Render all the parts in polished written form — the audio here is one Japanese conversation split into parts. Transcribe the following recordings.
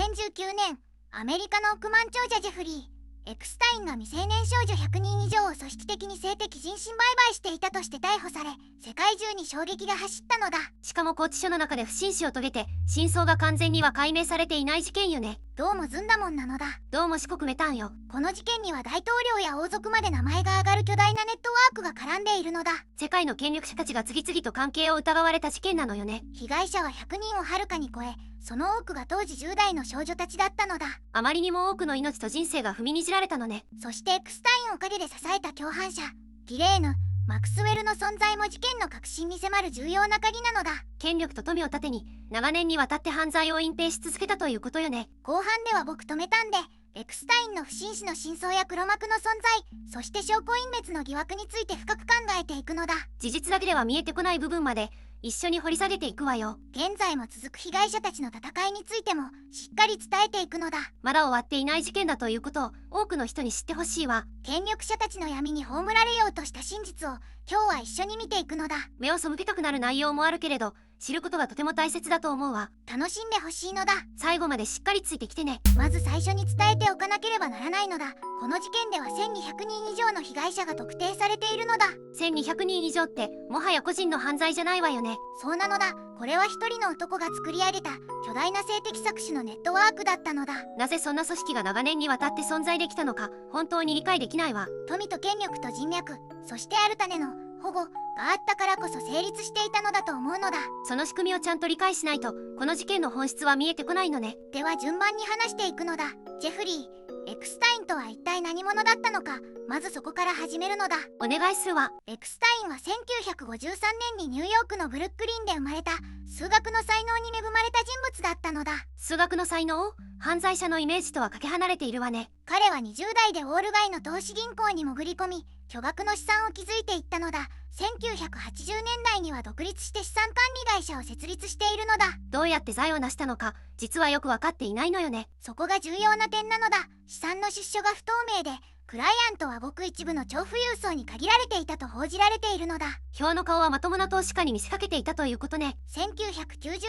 2019年、アメリカの億万長者ジェフリー・エクスタインが未成年少女100人以上を組織的に性的人身売買していたとして逮捕され、世界中に衝撃が走ったのだ。しかも拘置所の中で不審死を遂げて、真相が完全には解明されていない事件よね。どうもずんだもんなのだ。どうも四国メタンよ。この事件には大統領や王族まで名前が挙がる巨大なネットワークが絡んでいるのだ。世界の権力者たちが次々と関係を疑われた事件なのよね。被害者は100人をはるかに超え、その多くが当時10代の少女たちだったのだ。あまりにも多くの命と人生が踏みにじられたのね。そしてエクスタインを陰で支えた共犯者、ギレーヌ・マクスウェルの存在も事件の核心に迫る重要な鍵なのだ。権力と富を盾に長年にわたって犯罪を隠蔽し続けたということよね。後半では僕とメタンでエクスタインの不審死の真相や黒幕の存在、そして証拠隠滅の疑惑について深く考えていくのだ。事実だけでは見えてこない部分まで一緒に掘り下げていくわよ。現在も続く被害者たちの戦いについてもしっかり伝えていくのだ。まだ終わっていない事件だということを多くの人に知ってほしいわ。権力者たちの闇に葬られようとした真実を今日は一緒に見ていくのだ。目を背けたくなる内容もあるけれど、知ることがとても大切だと思うわ。楽しんでほしいのだ。最後までしっかりついてきてね。まず最初に伝えておかなければならないのだ。この事件では1200人以上の被害者が特定されているのだ。1200人以上ってもはや個人の犯罪じゃないわよね。そうなのだ。これは一人の男が作り上げた巨大な性的搾取のネットワークだったのだ。なぜそんな組織が長年にわたって存在できたのか本当に理解できないわ。富と権力と人脈、そしてアルタネの保護があったからこそ成立していたのだと思うのだ。その仕組みをちゃんと理解しないとこの事件の本質は見えてこないのね。では順番に話していくのだ。ジェフリー・エクスタインとは一体何者だったのか、まずそこから始めるのだ。お願いするわ。エクスタインは1953年にニューヨークのブルックリンで生まれた数学の才能に恵まれた人物だったのだ。数学の才能？犯罪者のイメージとはかけ離れているわね。彼は20代でウォール街の投資銀行に潜り込み、巨額の資産を築いていったのだ。1980年代には独立して資産管理会社を設立しているのだ。どうやって財を成したのか実はよく分かっていないのよね。そこが重要な点なのだ。資産の出所が不透明で、クライアントはごく一部の超富裕層に限られていたと報じられているのだ。表の顔はまともな投資家に見せかけていたということね。1990年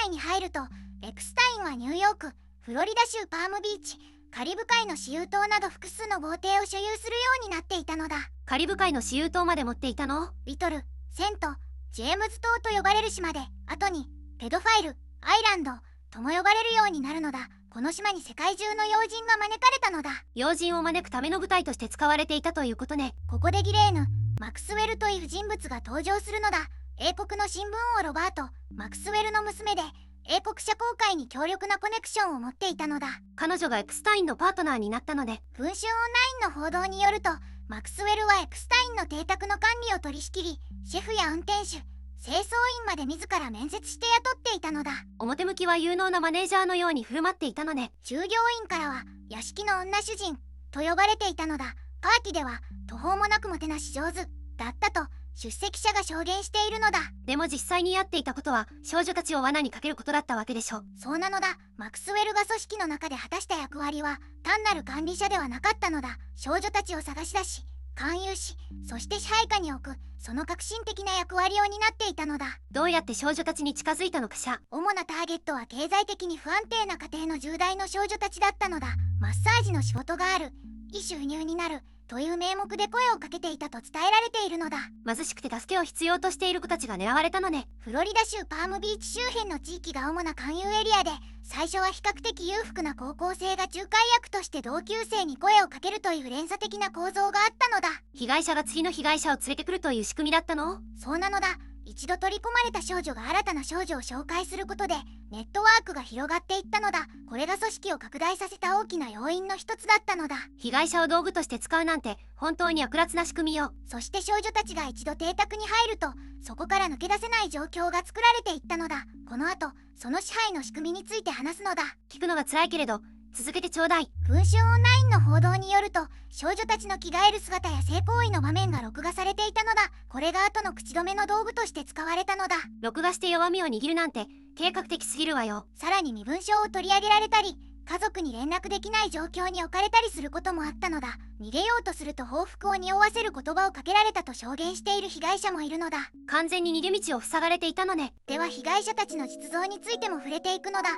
代に入ると、エクスタインはニューヨーク、フロリダ州パームビーチ、カリブ海の私有島など複数の豪邸を所有するようになっていたのだ。カリブ海の私有島まで持っていたの？リトル、セント、ジェームズ島と呼ばれる島で、後にペドファイル、アイランドとも呼ばれるようになるのだ。この島に世界中の要人が招かれたのだ。要人を招くための舞台として使われていたということね。ここでギレーヌ・マクスウェルという人物が登場するのだ。英国の新聞王ロバート・マクスウェルの娘で、英国社交界に強力なコネクションを持っていたのだ。彼女がエクスタインのパートナーになったので。文春オンラインの報道によると、マクスウェルはエクスタインの邸宅の管理を取り仕切り、シェフや運転手、清掃員まで自ら面接して雇っていたのだ。表向きは有能なマネージャーのように振る舞っていたのね。従業員からは屋敷の女主人と呼ばれていたのだ。パーティーでは途方もなくもてなし上手だったと出席者が証言しているのだ。でも実際にやっていたことは少女たちを罠にかけることだったわけでしょ。そうなのだ。マクスウェルが組織の中で果たした役割は単なる管理者ではなかったのだ。少女たちを探し出し、勧誘し、そして支配下に置く、その革新的な役割を担っていたのだ。どうやって少女たちに近づいたのかしら。主なターゲットは経済的に不安定な家庭の10代の少女たちだったのだ。マッサージの仕事がある、いい収入になるという名目で声をかけていたと伝えられているのだ。貧しくて助けを必要としている子たちが狙われたのね。フロリダ州パームビーチ周辺の地域が主な勧誘エリアで、最初は比較的裕福な高校生が仲介役として同級生に声をかけるという連鎖的な構造があったのだ。被害者が次の被害者を連れてくるという仕組みだったの？そうなのだ。一度取り込まれた少女が新たな少女を紹介することでネットワークが広がっていったのだ。これが組織を拡大させた大きな要因の一つだったのだ。被害者を道具として使うなんて本当に悪辣な仕組みよ。そして少女たちが一度邸宅に入ると、そこから抜け出せない状況が作られていったのだ。この後その支配の仕組みについて話すのだ。聞くのが辛いけれど続けてちょうだい。文春オンラインの報道によると、少女たちの着替える姿や性行為の場面が録画されていたのだ。これが後の口止めの道具として使われたのだ。録画して弱みを握るなんて計画的すぎるわよ。さらに身分証を取り上げられたり、家族に連絡できない状況に置かれたりすることもあったのだ。逃げようとすると報復を匂わせる言葉をかけられたと証言している被害者もいるのだ。完全に逃げ道を塞がれていたのね。では被害者たちの実像についても触れていくのだ。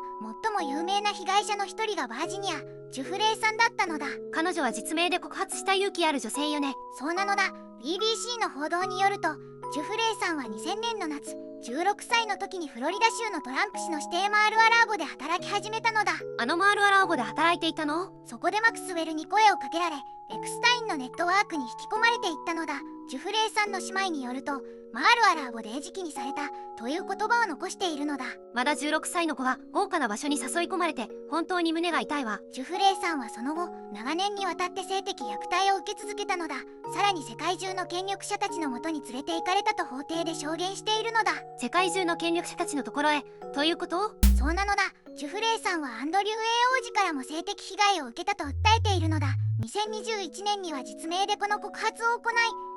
最も有名な被害者の一人がバージニア・ジュフレイさんだったのだ。彼女は実名で告発した勇気ある女性よね。そうなのだ。 BBC の報道によると、ジュフレイさんは2000年の夏、16歳の時にフロリダ州のトランプ市の指定マール・ア・ラーゴで働き始めたのだ。あのマール・ア・ラーゴで働いていたの？そこでマクスウェルに声をかけられ、エクスタインのネットワークに引き込まれていったのだ。ジュフレイさんの姉妹によると、マール・ア・ラーゴで餌食にされたという言葉を残しているのだ。まだ16歳の子が豪華な場所に誘い込まれて本当に胸が痛いわ。ジュフレイさんはその後、長年にわたって性的虐待を受け続けたのだ。さらに世界中の権力者たちのもとに連れて行かれたと法廷で証言しているのだ。世界中の権力者たちのところへということ？そうなのだ。ジュフレイさんはアンドリュー A 王子からも性的被害を受けたと訴えているのだ。2021年には実名でこの告発を行い、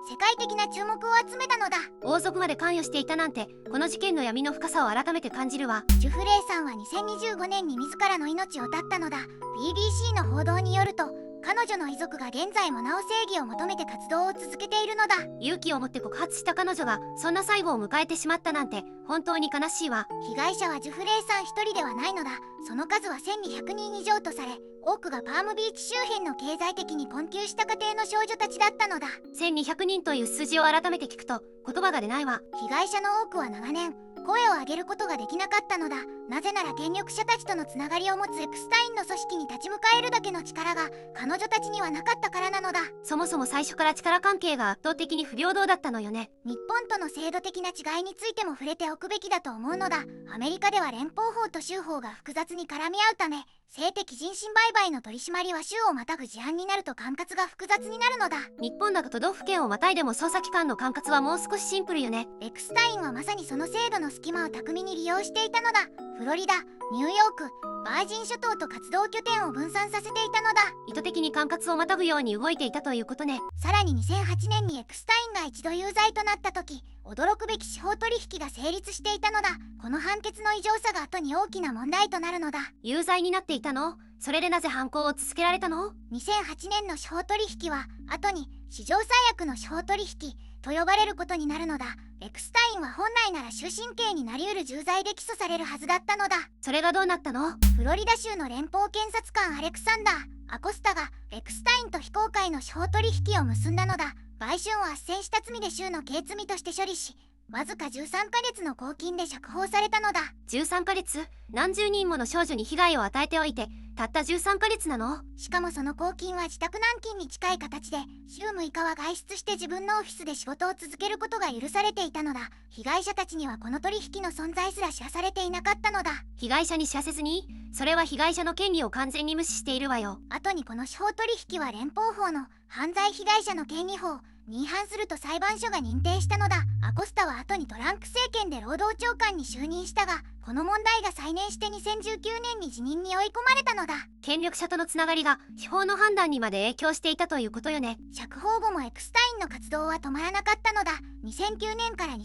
世界的な注目を集めたのだ。王族まで関与していたなんて、この事件の闇の深さを改めて感じるわ。ジュフレイさんは2025年に自らの命を絶ったのだ。 BBC の報道によると、彼女の遺族が現在もなお正義を求めて活動を続けているのだ。勇気を持って告発した彼女がそんな最後を迎えてしまったなんて本当に悲しいわ。被害者はジュフレイさん一人ではないのだ。その数は1200人以上とされ、多くがパームビーチ周辺の経済的に困窮した家庭の少女たちだったのだ。1200人という数字を改めて聞くと言葉が出ないわ。被害者の多くは長年声を上げることができなかったのだ。なぜなら権力者たちとのつながりを持つエクスタインの組織に立ち向かえるだけの力が彼女たちにはなかったからなのだ。そもそも最初から力関係が圧倒的に不平等だったのよね。日本との制度的な違いについても触れておくべきだと思うのだ。アメリカでは連邦法と州法が複雑に絡み合うため、性的人身売買の取り締まりは州をまたぐ事案になると管轄が複雑になるのだ。日本だと都道府県をまたいでも捜査機関の管轄はもう少しシンプルよね。エクスタインはまさにその制度の隙間を巧みに利用していたのだ。フロリダ、ニューヨーク、バージン諸島と活動拠点を分散させていたのだ。意図的に管轄をまたぐように動いていたということね。さらに2008年にエクスタインが一度有罪となった時、驚くべき司法取引が成立していたのだ。この判決の異常さが後に大きな問題となるのだ。有罪になっていたの？それでなぜ犯行を続けられたの？2008年の司法取引は後に史上最悪の司法取引と呼ばれることになるのだ。エクスタインは本来なら終身刑になりうる重罪で起訴されるはずだったのだ。それがどうなったの？フロリダ州の連邦検察官アレクサンダー・アコスタがエクスタインと非公開の司法取引を結んだのだ。売春を斡旋した罪で州の刑罪として処理し、わずか13ヶ月の拘禁で釈放されたのだ。13ヶ月？何十人もの少女に被害を与えておいてたった13ヶ月なの？しかもその拘禁は自宅軟禁に近い形で、週6日は外出して自分のオフィスで仕事を続けることが許されていたのだ。被害者たちにはこの取引の存在すら知らされていなかったのだ。被害者に知らせずに？それは被害者の権利を完全に無視しているわよ。後にこの司法取引は連邦法の犯罪被害者の権利法に違反すると裁判所が認定したのだ。アコスタは後にトランプ政権で労働長官に就任したが、この問題が再燃して2019年に辞任に追い込まれたのだ。権力者とのつながりが司法の判断にまで影響していたということよね。釈放後もエクスタインの活動は止まらなかったのだ。2009年から2019年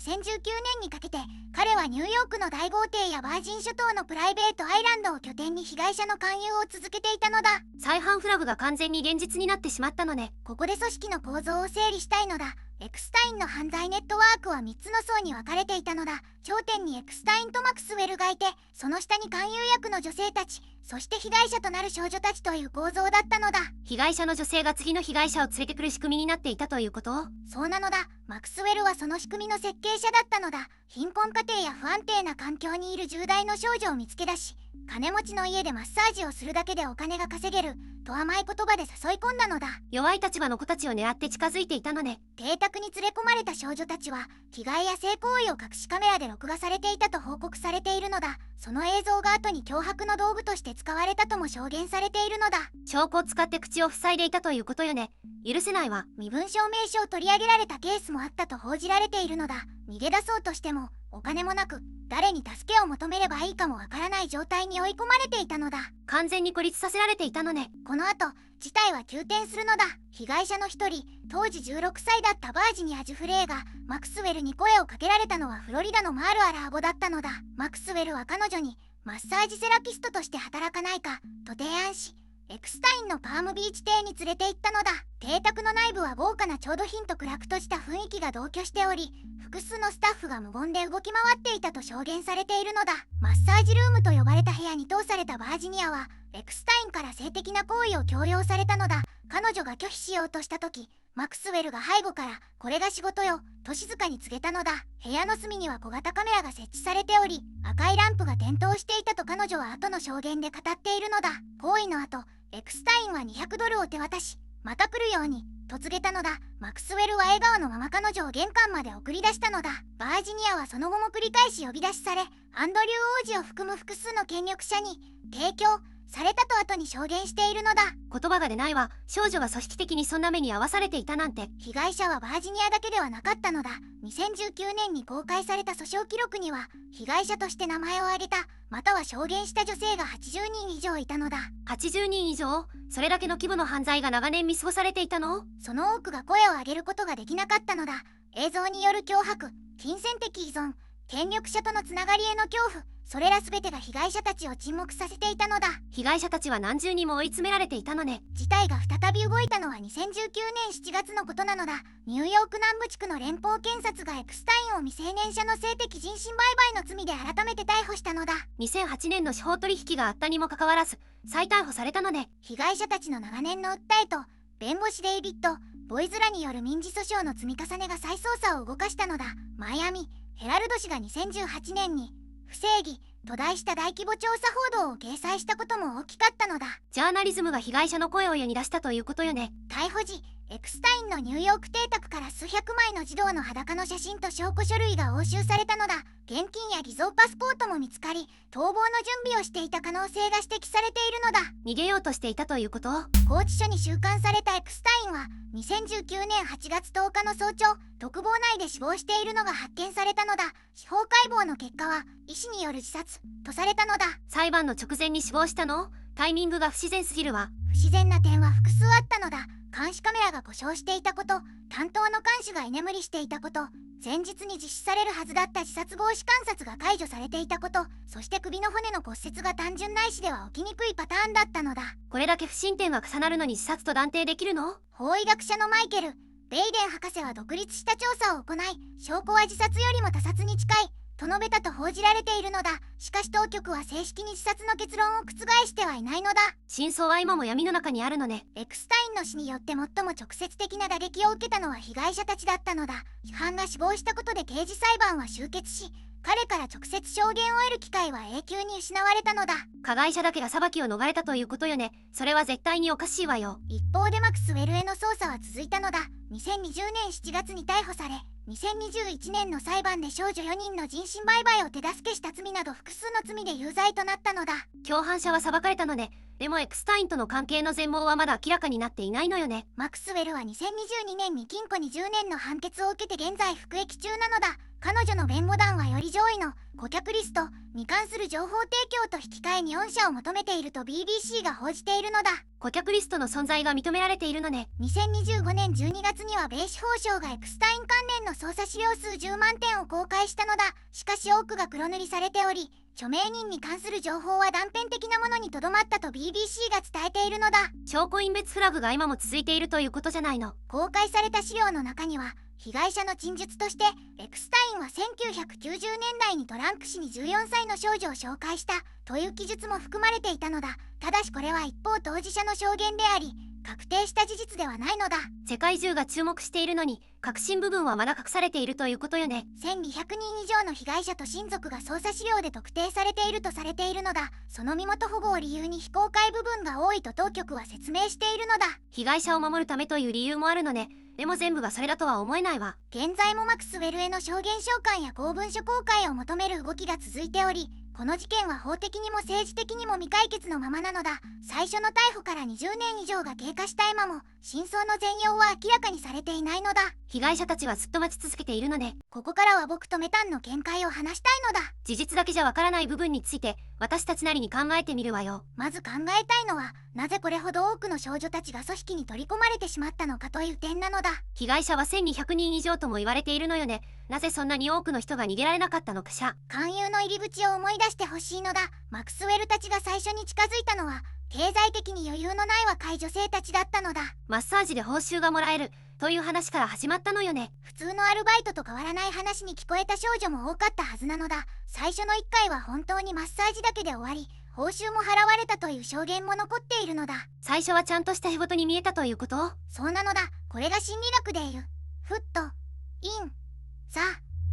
にかけて、彼はニューヨークの大豪邸やバージン諸島のプライベートアイランドを拠点に被害者の勧誘を続けていたのだ。再犯フラグが完全に現実になってしまったのね。ここで組織の構造を整理したいのだ。エクスタインの犯罪ネットワークは3つの層に分かれていたのだ。頂点にエクスタインとマクスウェルがいて、その下に勧誘役の女性たち、そして被害者となる少女たちという構造だったのだ。被害者の女性が次の被害者を連れてくる仕組みになっていたということ？そうなのだ。マクスウェルはその仕組みの設計者だったのだ。貧困家庭や不安定な環境にいる10代の少女を見つけ出し、金持ちの家でマッサージをするだけでお金が稼げると甘い言葉で誘い込んだのだ。弱い立場の子たちを狙って近づいていたのね。邸宅に連れ込まれた少女たちは着替えや性行為を隠しカメラで録画されていたと報告されているのだ。その映像が後に脅迫の道具として使われたとも証言されているのだ。証拠を使って口を塞いでいたということよね。許せないわ。身分証明書を取り上げられたケースもあったと報じられているのだ。逃げ出そうとしてもお金もなく、誰に助けを求めればいいかもわからない状態に追い込まれていたのだ。完全に孤立させられていたのね。この後、事態は急転するのだ。被害者の一人、当時16歳だったバージニア・ジュフレイがマクスウェルに声をかけられたのはフロリダのマール・ア・ラーゴだったのだ。マクスウェルは彼女にマッサージセラピストとして働かないかと提案し、エクスタインのパームビーチ邸に連れて行ったのだ。邸宅の内部は豪華な調度品と暗く閉じた雰囲気が同居しており、複数のスタッフが無言で動き回っていたと証言されているのだ。マッサージルームと呼ばれた部屋に通されたバージニアはエクスタインから性的な行為を強要されたのだ。彼女が拒否しようとした時、マクスウェルが背後から「これが仕事よ」と静かに告げたのだ。部屋の隅には小型カメラが設置されており、赤いランプが点灯していたと彼女は後の証言で語っているのだ。行為の後、エクスタインは200ドルを手渡し、また来るようにと告げたのだ。マクスウェルは笑顔のまま彼女を玄関まで送り出したのだ。バージニアはその後も繰り返し呼び出しされ、アンドリュー王子を含む複数の権力者に提供されたと後に証言しているのだ。言葉が出ないわ。少女が組織的にそんな目に遭わされていたなんて。被害者はバージニアだけではなかったのだ。2019年に公開された訴訟記録には、被害者として名前を挙げたまたは証言した女性が80人以上いたのだ。80人以上？それだけの規模の犯罪が長年見過ごされていたの？その多くが声を上げることができなかったのだ。映像による脅迫、金銭的依存、権力者とのつながりへの恐怖、それら全てが被害者たちを沈黙させていたのだ。被害者たちは何重にも追い詰められていたのね。事態が再び動いたのは2019年7月のことなのだ。ニューヨーク南部地区の連邦検察がエクスタインを未成年者の性的人身売買の罪で改めて逮捕したのだ。2008年の司法取引があったにもかかわらず再逮捕されたのね。被害者たちの長年の訴えと弁護士デイビッド・ボイズらによる民事訴訟の積み重ねが再捜査を動かしたのだ。マイアミ・ヘラルド紙が2018年に不正義と題した大規模調査報道を掲載したことも大きかったのだ。ジャーナリズムが被害者の声を世に出したということよね。逮捕時、エクスタインのニューヨーク邸宅から数百枚の児童の裸の写真と証拠書類が押収されたのだ。現金や偽造パスポートも見つかり、逃亡の準備をしていた可能性が指摘されているのだ。逃げようとしていたということ？拘置所に収監されたエクスタインは2019年8月10日の早朝、独房内で死亡しているのが発見されたのだ。司法解剖の結果は医師による自殺とされたのだ。裁判の直前に死亡したの？タイミングが不自然すぎるわ。不自然な点は複数あったのだ。監視カメラが故障していたこと、担当の監視が居眠りしていたこと、前日に実施されるはずだった自殺防止観察が解除されていたこと、そして首の骨の骨折が単純ないしでは起きにくいパターンだったのだ。これだけ不審点が重なるのに自殺と断定できるの？法医学者のマイケル・ベイデン博士は独立した調査を行い、証拠は自殺よりも他殺に近いと述べたと報じられているのだ。しかし当局は正式に自殺の結論を覆してはいないのだ。真相は今も闇の中にあるのね。エクスタインの死によって最も直接的な打撃を受けたのは被害者たちだったのだ。批判が死亡したことで刑事裁判は終結し、彼から直接証言を得る機会は永久に失われたのだ。加害者だけが裁きを逃れたということよね。それは絶対におかしいわよ。一方でマクスウェルへの捜査は続いたのだ。2020年7月に逮捕され、2021年の裁判で少女4人の人身売買を手助けした罪など複数の罪で有罪となったのだ。共犯者は裁かれたのね。でもエクスタインとの関係の全貌はまだ明らかになっていないのよね。マクスウェルは2022年に禁錮20年の判決を受けて現在服役中なのだ。彼女の弁護団はより上位の顧客リストに関する情報提供と引き換えに恩赦を求めていると BBC が報じているのだ。顧客リストの存在が認められているのね。2025年12月には米司法省がエクスタイン関連の捜査資料数10万点を公開したのだ。しかし多くが黒塗りされており、著名人に関する情報は断片的なものにとどまったと BBC が伝えているのだ。証拠隠滅フラグが今も続いているということじゃないの。公開された資料の中には、被害者の陳述としてエクスタインは1990年代にトランク市に14歳の少女を紹介したという記述も含まれていたのだ。ただしこれは一方当事者の証言であり、確定した事実ではないのだ。世界中が注目しているのに核心部分はまだ隠されているということよね。1200人以上の被害者と親族が捜査資料で特定されているとされているのだ。その身元保護を理由に非公開部分が多いと当局は説明しているのだ。被害者を守るためという理由もあるのね。でも全部がそれだとは思えないわ。現在もマクスウェルへの証言召喚や公文書公開を求める動きが続いており、この事件は法的にも政治的にも未解決のままなのだ。最初の逮捕から20年以上が経過した今も真相の全容は明らかにされていないのだ。被害者たちはずっと待ち続けているので、ここからは僕とメタンの見解を話したいのだ。事実だけじゃわからない部分について私たちなりに考えてみるわよ。まず考えたいのは、なぜこれほど多くの少女たちが組織に取り込まれてしまったのかという点なのだ。被害者は1200人以上とも言われているのよね。なぜそんなに多くの人が逃げられなかったのかしら。勧誘の入り口を思い出してほしいのだ。マクスウェルたちが最初に近づいたのは経済的に余裕のない若い女性たちだったのだ。マッサージで報酬がもらえるという話から始まったのよね。普通のアルバイトと変わらない話に聞こえた少女も多かったはずなのだ。最初の1回は本当にマッサージだけで終わり、報酬も払われたという証言も残っているのだ。最初はちゃんとした仕事に見えたということ？そうなのだ。これが心理学でいうフット、イン、ザ、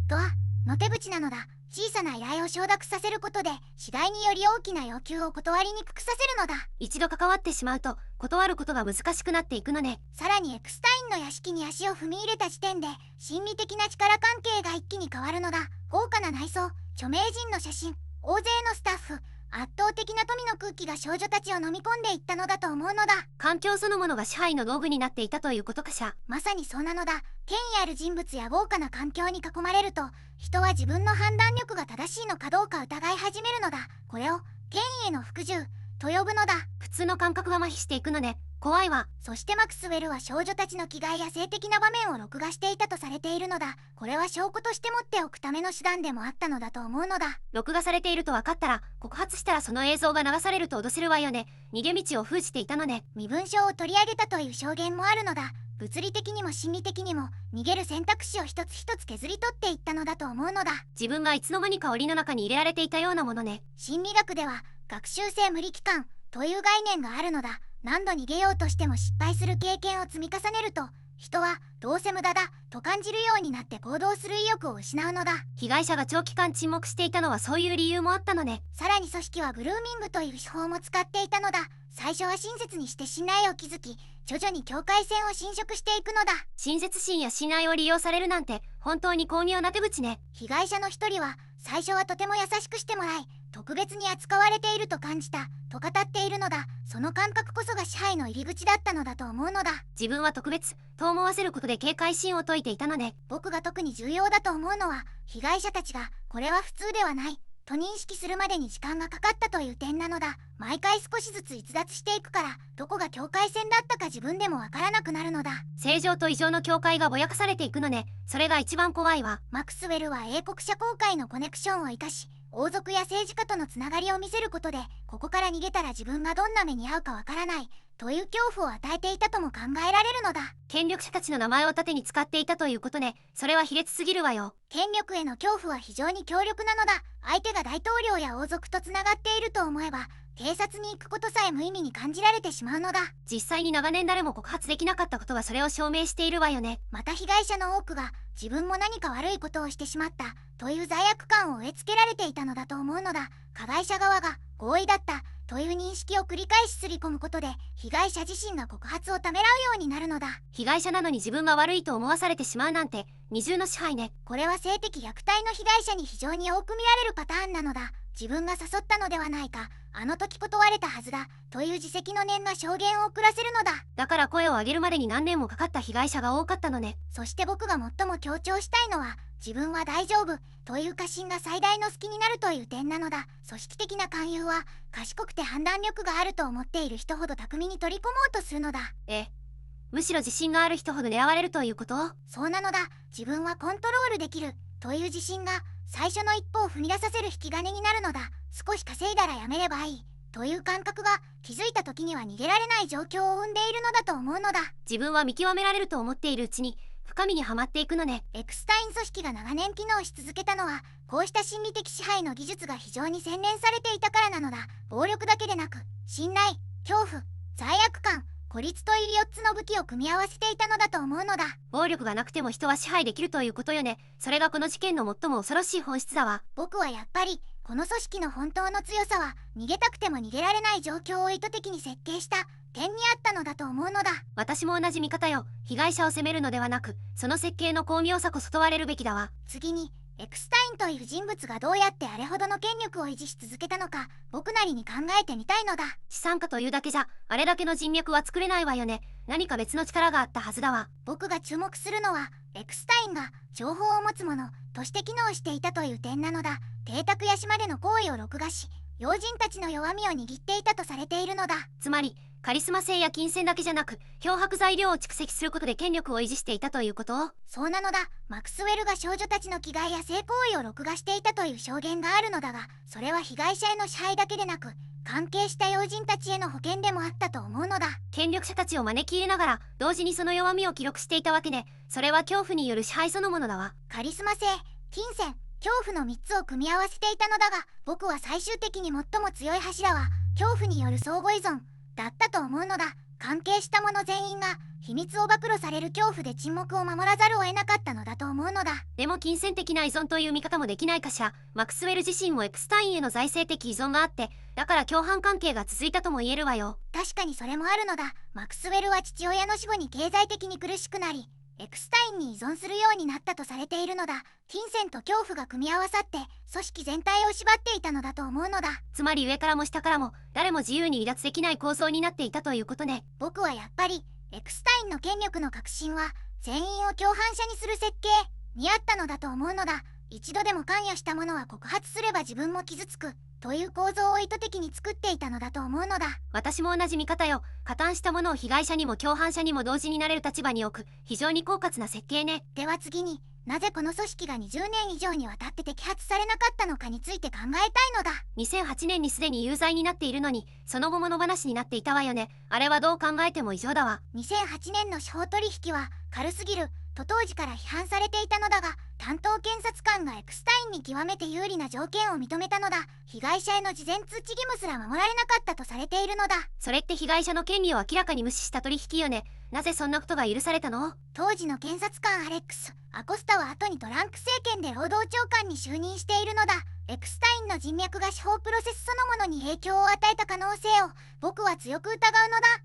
ドアの手口なのだ。小さな依頼を承諾させることで次第により大きな要求を断りにくくさせるのだ。一度関わってしまうと断ることが難しくなっていくのね。さらにエクスタインの屋敷に足を踏み入れた時点で心理的な力関係が一気に変わるのだ。豪華な内装、著名人の写真、大勢のスタッフ、圧倒的な富の空気が少女たちを飲み込んでいったのだと思うのだ。環境そのものが支配の道具になっていたということかしら。まさにそうなのだ。権威ある人物や豪華な環境に囲まれると、人は自分の判断力が正しいのかどうか疑い始めるのだ。これを権威への服従と呼ぶのだ。普通の感覚が麻痺していくのね。怖いわ。そしてマクスウェルは少女たちの着替えや性的な場面を録画していたとされているのだ。これは証拠として持っておくための手段でもあったのだと思うのだ。録画されていると分かったら告発したらその映像が流されると脅せるわよね。逃げ道を封じていたのね。身分証を取り上げたという証言もあるのだ。物理的にも心理的にも逃げる選択肢を一つ一つ削り取っていったのだと思うのだ。自分がいつの間にか檻の中に入れられていたようなものね。心理学では学習性無力感という概念があるのだ。何度逃げようとしても失敗する経験を積み重ねると、人はどうせ無駄だと感じるようになって行動する意欲を失うのだ。被害者が長期間沈黙していたのはそういう理由もあったのね。さらに組織はグルーミングという手法も使っていたのだ。最初は親切にして信頼を築き、徐々に境界線を侵食していくのだ。親切心や信頼を利用されるなんて本当に巧妙な手口ね。被害者の一人は最初はとても優しくしてもらい、特別に扱われていると感じたと語っているのだ。その感覚こそが支配の入り口だったのだと思うのだ。自分は特別と思わせることで警戒心を解いていたのね。僕が特に重要だと思うのは、被害者たちがこれは普通ではないと認識するまでに時間がかかったという点なのだ。毎回少しずつ逸脱していくから、どこが境界線だったか自分でもわからなくなるのだ。正常と異常の境界がぼやかされていくのね。それが一番怖いわ。マクスウェルは英国社交界のコネクションを生かし、王族や政治家とのつながりを見せることで、ここから逃げたら自分がどんな目に遭うかわからないという恐怖を与えていたとも考えられるのだ。権力者たちの名前を盾に使っていたということね。それは卑劣すぎるわよ。権力への恐怖は非常に強力なのだ。相手が大統領や王族とつながっていると思えば、警察に行くことさえ無意味に感じられてしまうのだ。実際に長年誰も告発できなかったことがそれを証明しているわよね。また被害者の多くが自分も何か悪いことをしてしまったという罪悪感を植え付けられていたのだと思うのだ。加害者側が合意だったという認識を繰り返し刷り込むことで、被害者自身が告発をためらうようになるのだ。被害者なのに自分が悪いと思わされてしまうなんて二重の支配ね。これは性的虐待の被害者に非常に多く見られるパターンなのだ。自分が誘ったのではないか、あの時断れたはずだという自責の念が証言を遅らせるのだ。だから声を上げるまでに何年もかかった被害者が多かったのね。そして僕が最も強調したいのは、自分は大丈夫という過信が最大の隙になるという点なのだ。組織的な勧誘は賢くて判断力があると思っている人ほど巧みに取り込もうとするのだ。むしろ自信がある人ほど狙われるということ？そうなのだ。自分はコントロールできるという自信が最初の一歩を踏み出させる引き金になるのだ。少し稼いだらやめればいいという感覚が気づいた時には逃げられない状況を生んでいるのだと思うのだ。自分は見極められると思っているうちに深みにはまっていくのね。エクスタイン組織が長年機能し続けたのは、こうした心理的支配の技術が非常に洗練されていたからなのだ。暴力だけでなく、信頼、恐怖、罪悪感、孤立という4つの武器を組み合わせていたのだと思うのだ。暴力がなくても人は支配できるということよね。それがこの事件の最も恐ろしい本質だわ。僕はやっぱりこの組織の本当の強さは、逃げたくても逃げられない状況を意図的に設計した点にあったのだと思うのだ。私も同じ見方よ。被害者を責めるのではなく、その設計の巧妙さこそ問われるべきだわ。次にエクスタインという人物がどうやってあれほどの権力を維持し続けたのか、僕なりに考えてみたいのだ。資産家というだけじゃあれだけの人脈は作れないわよね。何か別の力があったはずだわ。僕が注目するのは、エクスタインが情報を持つ者として機能していたという点なのだ。邸宅や島での行為を録画し、要人たちの弱みを握っていたとされているのだ。つまりカリスマ性や金銭だけじゃなく漂白材料を蓄積することで権力を維持していたということ？そうなのだ。マクスウェルが少女たちの危害や性行為を録画していたという証言があるのだが、それは被害者への支配だけでなく、関係した要人たちへの保険でもあったと思うのだ。権力者たちを招き入れながら同時にその弱みを記録していたわけで、それは恐怖による支配そのものだわ。カリスマ性、金銭、恐怖の3つを組み合わせていたのだが、僕は最終的に最も強い柱は恐怖による相互依存だったと思うのだ。関係した者全員が秘密を暴露される恐怖で沈黙を守らざるを得なかったのだと思うのだ。でも金銭的な依存という見方もできないかしら。マクスウェル自身もエクスタインへの財政的依存があって、だから共犯関係が続いたとも言えるわよ。確かにそれもあるのだ。マクスウェルは父親の死後に経済的に苦しくなり、エクスタインに依存するようになったとされているのだ。金銭と恐怖が組み合わさって組織全体を縛っていたのだと思うのだ。つまり上からも下からも誰も自由に離脱できない構造になっていたということね。僕はやっぱりエクスタインの権力の革新は全員を共犯者にする設計にあったのだと思うのだ。一度でも関与した者は告発すれば自分も傷つくという構造を意図的に作っていたのだと思うのだ。私も同じ見方よ。加担した者を被害者にも共犯者にも同時になれる立場に置く非常に狡猾な設計ね。では次に、なぜこの組織が20年以上にわたって摘発されなかったのかについて考えたいのだ。2008年にすでに有罪になっているのに、その後も野放しになっていたわよね。あれはどう考えても異常だわ。2008年の司法取引は軽すぎると当時から批判されていたのだが、担当検察官がエクスタインに極めて有利な条件を認めたのだ。被害者への事前通知義務すら守られなかったとされているのだ。それって被害者の権利を明らかに無視した取引よね。なぜそんなことが許されたの？当時の検察官アレックス・アコスタは後にトランプ政権で労働長官に就任しているのだ。エクスタインの人脈が司法プロセスそのものに影響を与えた可能性を僕は強く疑うのだ。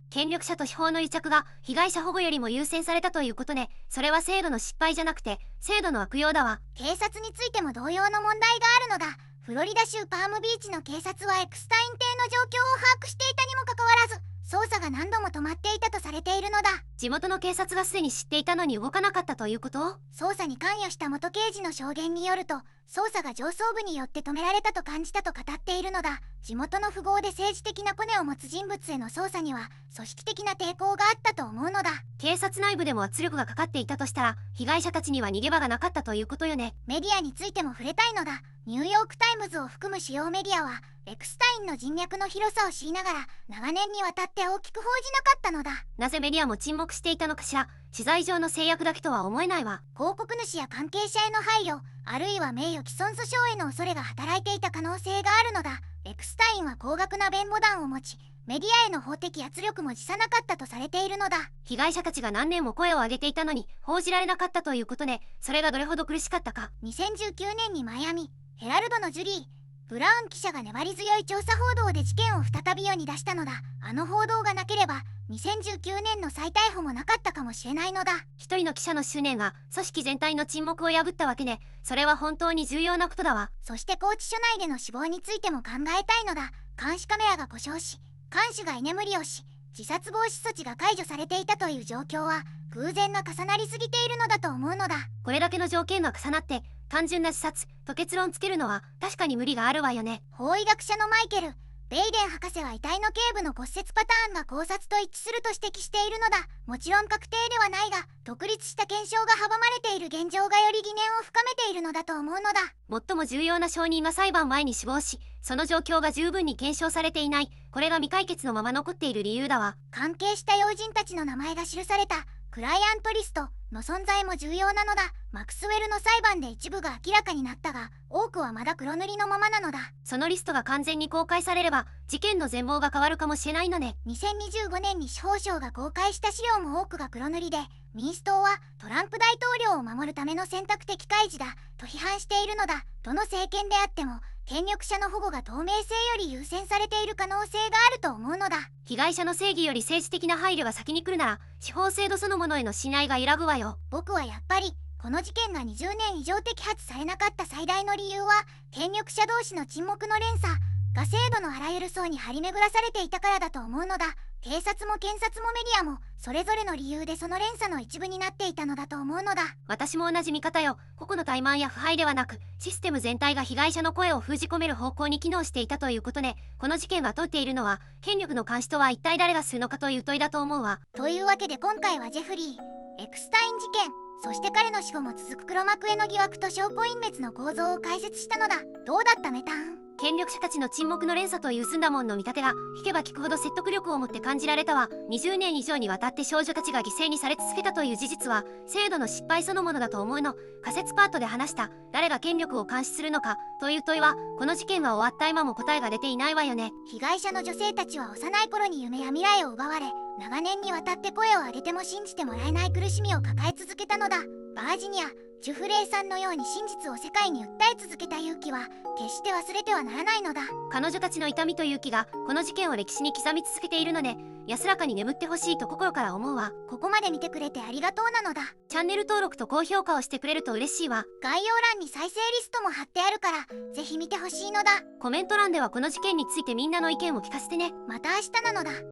権力者と司法の癒着が被害者保護よりも優先されたということね。それは制度の失敗じゃなくて制度の悪用だわ。警察についても同様の問題があるのだ。フロリダ州パームビーチの警察はエクスタイン邸の状況を把握していたにもかかわらず、捜査が何度も止まっていたとされているのだ。地元の警察がすでに知っていたのに動かなかったということ？捜査に関与した元刑事の証言によると、捜査が上層部によって止められたと感じたと語っているのだ。地元の富豪で政治的なコネを持つ人物への捜査には組織的な抵抗があったと思うのだ。警察内部でも圧力がかかっていたとしたら、被害者たちには逃げ場がなかったということよね。メディアについても触れたいのだ。ニューヨークタイムズを含む主要メディアはエクスタインの人脈の広さを知りながら長年にわたって大きく報じなかったのだ。なぜメディアも沈黙していたのかしら。取材上の制約だけとは思えないわ。広告主や関係者への配慮、あるいは名誉毀損訴訟への恐れが働いていた可能性があるのだ。エクスタインは高額な弁護団を持ち、メディアへの法的圧力も辞さなかったとされているのだ。被害者たちが何年も声を上げていたのに報じられなかったということね。それがどれほど苦しかったか。2019年にマイアミヘラルドのジュリー・ブラウン記者が粘り強い調査報道で事件を再び世に出したのだ。あの報道がなければ2019年の再逮捕もなかったかもしれないのだ。一人の記者の執念が組織全体の沈黙を破ったわけね。それは本当に重要なことだわ。そして拘置所内での死亡についても考えたいのだ。監視カメラが故障し、看守が居眠りをし、自殺防止措置が解除されていたという状況は偶然が重なりすぎているのだと思うのだ。これだけの条件が重なって単純な自殺と結論つけるのは確かに無理があるわよね。法医学者のマイケル・ベイデン博士は遺体の頸部の骨折パターンが考察と一致すると指摘しているのだ。もちろん確定ではないが、独立した検証が阻まれている現状がより疑念を深めているのだと思うのだ。最も重要な証人が裁判前に死亡し、その状況が十分に検証されていない。これが未解決のまま残っている理由だわ。関係した要人たちの名前が記されたクライアントリストの存在も重要なのだ。マクスウェルの裁判で一部が明らかになったが、多くはまだ黒塗りのままなのだ。そのリストが完全に公開されれば事件の全貌が変わるかもしれないのね。2025年に司法省が公開した資料も多くが黒塗りで、民主党はトランプ大統領を守るための選択的開示だと批判しているのだ。どの政権であっても権力者の保護が透明性より優先されている可能性があると思うのだ。被害者の正義より政治的な配慮が先に来るなら、司法制度そのものへの信頼が揺らぐわよ。僕はやっぱりこの事件が20年以上摘発されなかった最大の理由は、権力者同士の沈黙の連鎖が制度のあらゆる層に張り巡らされていたからだと思うのだ。警察も検察もメディアもそれぞれの理由でその連鎖の一部になっていたのだと思うのだ。私も同じ見方よ。個々の怠慢や腐敗ではなく、システム全体が被害者の声を封じ込める方向に機能していたということね。この事件が問っているのは、権力の監視とは一体誰がするのかという問いだと思うわ。というわけで今回はジェフリー・エクスタイン事件、そして彼の死後も続く黒幕への疑惑と証拠隠滅の構造を解説したのだ。どうだったメタン？権力者たちの沈黙の連鎖という澄んだもんの見立てが聞けば聞くほど説得力を持って感じられたわ。20年以上にわたって少女たちが犠牲にされ続けたという事実は制度の失敗そのものだと思うの。仮説パートで話した誰が権力を監視するのかという問いは、この事件が終わった今も答えが出ていないわよね。被害者の女性たちは幼い頃に夢や未来を奪われ、長年にわたって声を上げても信じてもらえない苦しみを抱え続けたのだ。バージニア・ジュフレイさんのように真実を世界に訴え続けた勇気は決して忘れてはならないのだ。彼女たちの痛みと勇気がこの事件を歴史に刻み続けているので、安らかに眠ってほしいと心から思うわ。ここまで見てくれてありがとうなのだ。チャンネル登録と高評価をしてくれると嬉しいわ。概要欄に再生リストも貼ってあるからぜひ見てほしいのだ。コメント欄ではこの事件についてみんなの意見を聞かせてね。また明日なのだ。